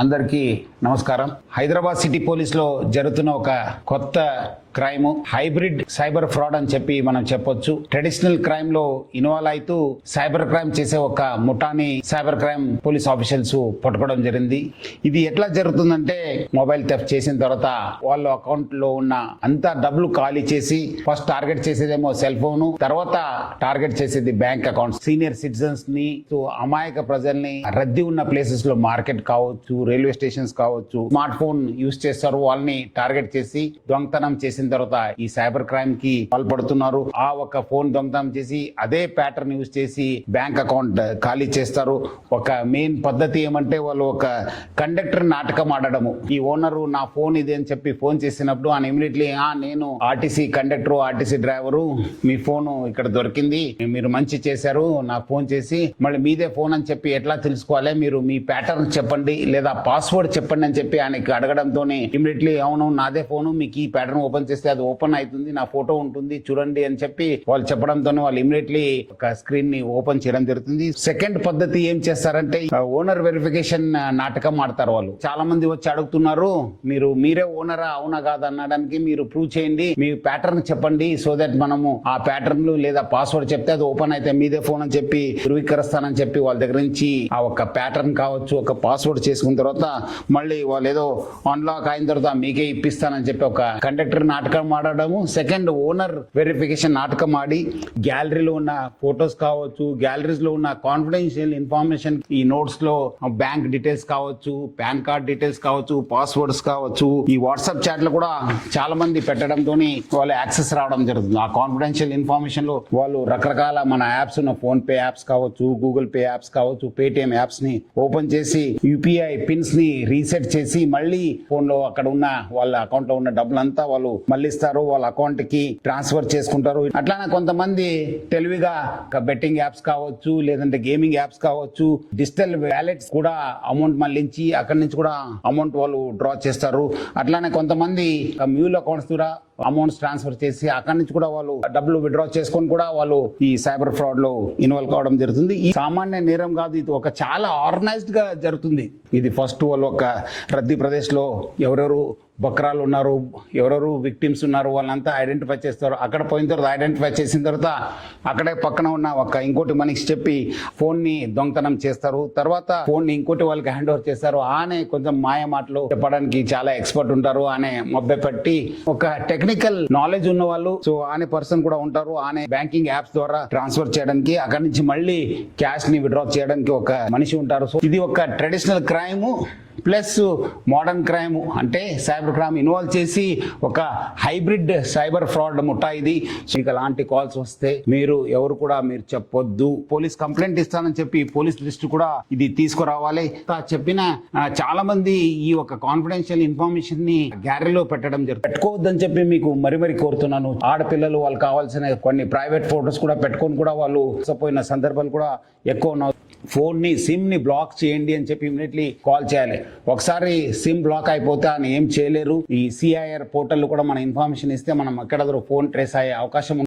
అందరికీ నమస్కారం. హైదరాబాద్ సిటీ పోలీసులో జరుగుతున్న ఒక కొత్త క్రైమ్ హైబ్రిడ్ సైబర్ ఫ్రాడ్ అని చెప్పి మనం చెప్పొచ్చు. ట్రెడిషనల్ క్రైమ్ లో ఇన్వాల్వ్ అవుతూ సైబర్ క్రైమ్ చేసే ఒక ముఠాని సైబర్ క్రైమ్ పోలీస్ ఆఫీసర్స్ పట్టుకోవడం జరిగింది. ఇది ఎట్లా జరుగుతుందంటే, మొబైల్ థెఫ్ట్ చేసిన తర్వాత వాళ్ళ అకౌంట్ లో ఉన్న అంత డబ్బులు ఖాళీ చేసి ఫస్ట్ టార్గెట్ చేసేదేమో సెల్ ఫోన్, తర్వాత టార్గెట్ చేసేది బ్యాంక్ అకౌంట్. సీనియర్ సిటిజన్స్ ని, అమాయక ప్రజల్ని, రద్దీ ఉన్న ప్లేసెస్ లో మార్కెట్ కావచ్చు, రైల్వే స్టేషన్స్ కావచ్చు, స్మార్ట్ ఫోన్ యూజ్ చేస్తారు. వాళ్ళని టార్గెట్ చేసి దొంగతనం చేసిన తర్వాత ఈ సైబర్ క్రైమ్ కి పాల్పడుతున్నారు. ఆ ఒక ఫోన్ దొంగతనం చేసి అదే ప్యాటర్న్ యూజ్ చేసి బ్యాంక్ అకౌంట్ ఖాళీ చేస్తారు. ఒక మెయిన్ పద్ధతి ఏమంటే, వాళ్ళు ఒక కండక్టర్ నాటకం ఆడడము. ఈ ఓనరు నా ఫోన్ ఇది అని చెప్పి ఫోన్ చేసినప్పుడు ఆయన ఇమీడియట్లీ, నేను ఆర్టీసీ కండక్టర్, ఆర్టీసీ డ్రైవరు, మీ ఫోన్ ఇక్కడ దొరికింది, మీరు మంచి చేశారు, నాకు ఫోన్ చేసి మళ్ళీ మీదే ఫోన్ అని చెప్పి ఎట్లా తెలుసుకోవాలి, మీరు మీ ప్యాటర్న్ చెప్పండి లేదా పాస్వర్డ్ చెప్పండి అని చెప్పి ఆయనకి అడగడంతో ఇమీడియట్లీ అవును నాదే ఫోన్, మీకు ఈ ప్యాటర్న్ ఓపెన్ చేస్తే అది ఓపెన్ అవుతుంది, నా ఫోటో ఉంటుంది చూడండి అని చెప్పి వాళ్ళు చెప్పడంతో వాళ్ళు ఇమీడియట్లీ ఒక స్క్రీన్ ని ఓపెన్ చేయడం జరుగుతుంది. సెకండ్ పద్ధతి ఏం చేస్తారంటే, ఓనర్ వెరిఫికేషన్ నాటకం ఆడతారు. వాళ్ళు చాలా మంది వచ్చి అడుగుతున్నారు, మీరే ఓనరా అవునా కాదు అనడానికి మీరు ప్రూవ్ చేయండి, మీ ప్యాటర్న్ చెప్పండి, సో దట్ మనము ఆ ప్యాటర్న్ లేదా పాస్వర్డ్ చెప్తే అది ఓపెన్ అయితే మీదే ఫోన్ అని చెప్పి ధృవీకరిస్తానని చెప్పి వాళ్ళ దగ్గర నుంచి ఆ ఒక ప్యాటర్న్ కావచ్చు, ఒక పాస్వర్డ్ చేసుకున్న తర్వాత మళ్ళీ వాళ్ళు ఏదో అన్లాక్ అయిన తర్వాత మీకే ఇప్పిస్తానని చెప్పి ఒక కండక్టర్ నాటకం ఆడడము. సెకండ్, ఓనర్ వెరిఫికేషన్ నాటకం ఆడి గ్యాలరీలో ఉన్న ఫొటోస్ కావచ్చు, గ్యాలరీస్ లో ఉన్న కాన్ఫిడెన్షియల్ ఇన్ఫర్మేషన్, ఈ నోట్స్ లో బ్యాంక్ డీటెయిల్స్ కావచ్చు, పాన్ కార్డ్ డీటెయిల్స్ కావచ్చు, పాస్వర్డ్స్ కావచ్చు, ఈ వాట్సాప్ చాట్ లో కూడా చాలా మంది పెట్టడంతో వాళ్ళు యాక్సెస్ రావడం జరుగుతుంది. ఆ కాన్ఫిడెన్షియల్ ఇన్ఫర్మేషన్ లో వాళ్ళు రకరకాల మన యాప్స్ ఉన్న ఫోన్ పే యాప్స్ కావచ్చు, గూగుల్ పే యాప్స్ కావచ్చు, పేటిఎం యాప్స్ ని ఓపెన్ చేసి యూపీఐ పిన్స్ ని రీసెట్ చేసి మళ్ళీ ఫోన్ లో అక్కడ ఉన్న వాళ్ళ అకౌంట్ లో ఉన్న డబ్బులంతా వాళ్ళు మళ్ళిస్తారు, వాళ్ళ అకౌంట్ కి ట్రాన్స్ఫర్ చేసుకుంటారు. అట్లానే కొంతమంది తెలివిగా బెట్టింగ్ యాప్స్ కావచ్చు, లేదంటే గేమింగ్ యాప్స్ కావచ్చు, డిజిటల్ వ్యాలెట్స్ కూడా అమౌంట్ మళ్ళించి అక్కడి నుంచి కూడా అమౌంట్ వాళ్ళు డ్రా చేస్తారు. అట్లానే కొంతమంది మ్యూల్ అకౌంట్స్ ద్వారా అమౌంట్స్ ట్రాన్స్ఫర్ చేసి అక్కడి నుంచి కూడా వాళ్ళు డబ్బులు విత్డ్రా చేసుకొని కూడా వాళ్ళు ఈ సైబర్ ఫ్రాడ్ లో ఇన్వాల్వ్ కావడం జరుగుతుంది. ఈ సామాన్య నేరం కాదు, ఇది ఒక చాలా ఆర్గనైజ్డ్ గా జరుగుతుంది. ఇది ఫస్ట్ వాళ్ళు ఒక రద్దీ ప్రదేశ్ లో ఎవరెవరు బక్రాలు ఉన్నారు, ఎవరెవరు విక్టిమ్స్ ఉన్నారు, వాళ్ళంతా ఐడెంటిఫై చేస్తారు. అక్కడ పోయిన తర్వాత ఐడెంటిఫై చేసిన తర్వాత అక్కడే పక్కన ఉన్న ఇంకోటి మనిషి చెప్పి ఫోన్ ని దొంగతనం చేస్తారు. తర్వాత ఫోన్ ని ఇంకోటి వాళ్ళకి హ్యాండ్ ఓవర్ చేస్తారు. ఆనే కొంచెం మాయ మాటలు చెప్పడానికి చాలా ఎక్స్పర్ట్ ఉంటారు. ఆనే మభ్య పెట్టి ఒక టెక్నికల్ నాలెడ్జ్ ఉన్న వాళ్ళు, సో ఆనే పర్సన్ కూడా ఉంటారు. ఆనే బ్యాంకింగ్ యాప్స్ ద్వారా ట్రాన్స్ఫర్ చేయడానికి, అక్కడి నుంచి మళ్ళీ క్యాష్ ని విత్డ్రా చేయడానికి ఒక మనిషి ఉంటారు. సో ఇది ఒక traditional crime plus modern crime, అంటే సైబర్ క్రైమ్ ఇన్వాల్వ్ చేసి ఒక హైబ్రిడ్ సైబర్ ఫ్రాడ్ ముఠా ఇది. మీకు అలాంటి కాల్స్ వస్తే ఎవరు కూడా మీరు చెప్పొద్దు, పోలీస్ కంప్లైంట్ ఇస్తానని చెప్పి పోలీస్ లిస్ట్ కూడా ఇది తీసుకురావాలి. చెప్పిన చాలా మంది ఈ ఒక కాన్ఫిడెన్షియల్ ఇన్ఫర్మేషన్ ని గ్యాలరీలో పెట్టడం పెట్టుకోవద్దని చెప్పి మీకు మరీ కోరుతున్నాను. ఆడపిల్లలు వాళ్ళు కావాల్సిన కొన్ని ప్రైవేట్ ఫోటోస్ కూడా పెట్టుకొని కూడా వాళ్ళు మోసపోయిన సందర్భాలు కూడా ఎక్కువ ఉన్నాయి. ఫోన్ ని సిమ్ ని బ్లాక్ చేయండి అని చెప్పి ఇమీడియట్లీ కాల్ చేయాలి. ఒకసారి సిమ్ బ్లాక్ అయిపోతే ఆయన ఏం చేయలేరు. ఈ సిఐఆర్ పోర్టల్ కూడా మన ఇన్ఫర్మేషన్ ఇస్తే మనం ఎక్కడ ఫోన్ ట్రేస్ అయ్యే అవకాశం